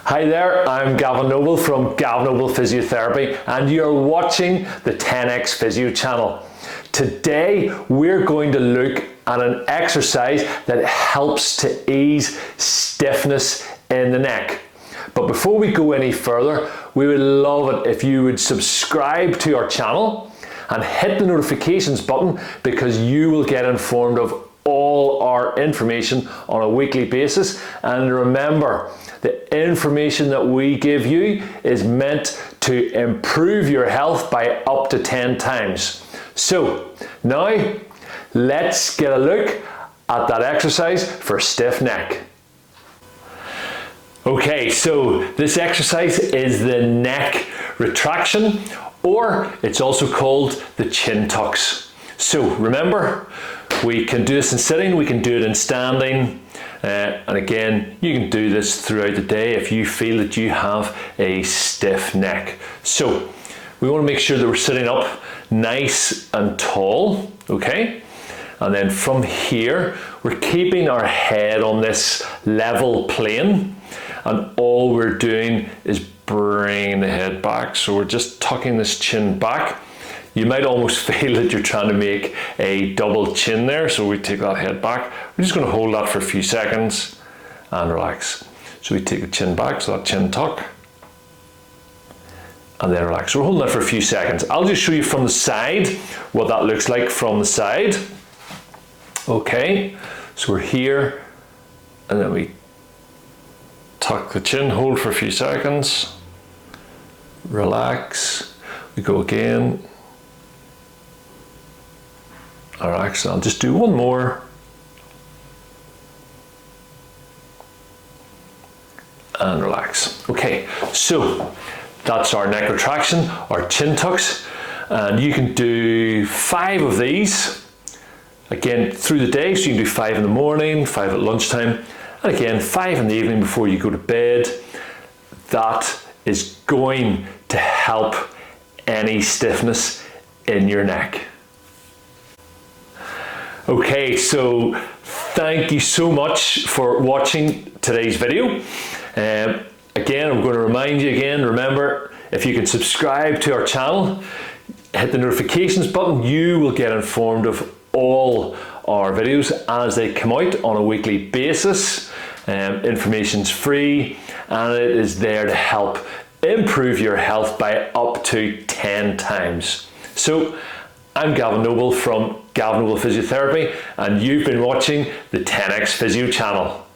Hi there, I'm Gavin Noble from Gavin Noble Physiotherapy and you're watching the 10X Physio channel. Today we're going to look at an exercise that helps to ease stiffness in the neck. But before we go any further, we would love it if you would subscribe to our channel and hit the notifications button because you will get informed of all our information on a weekly basis. And remember, the information that we give you is meant to improve your health by up to 10 times. So now let's get a look at that exercise for stiff neck. Okay, so this exercise is the neck retraction, or it's also called the chin tucks. So remember, we can do this in sitting, we can do it in standing, and again, you can do this throughout the day if you feel that you have a stiff neck. So we want to make sure that we're sitting up nice and tall, okay? And then from here, we're keeping our head on this level plane, and all we're doing is bringing the head back. So we're just tucking this chin back. You might almost feel that you're trying to make a double chin there, so we take that head back. We're just going to hold that for a few seconds and relax. So we take the chin back, so that chin tuck, and then relax. So we're holding that for a few seconds. I'll just show you from the side what that looks like from the side. Okay, so we're here, and then we tuck the chin, hold for a few seconds, relax, we go again, relax. I'll just do one more, and relax. Okay, so that's our neck retraction, our chin tucks, and you can do 5 of these, again through the day, so you can do 5 in the morning, 5 at lunchtime, and again 5 in the evening before you go to bed. That is going to help any stiffness in your neck. Okay, so thank you so much for watching today's video. Again, I'm going to remind you again, remember, if you can subscribe to our channel, hit the notifications button, you will get informed of all our videos as they come out on a weekly basis. Information's free and it is there to help improve your health by up to 10 times. So I'm Gavin Noble from Gavin Noble Physiotherapy and you've been watching the 10X Physio channel.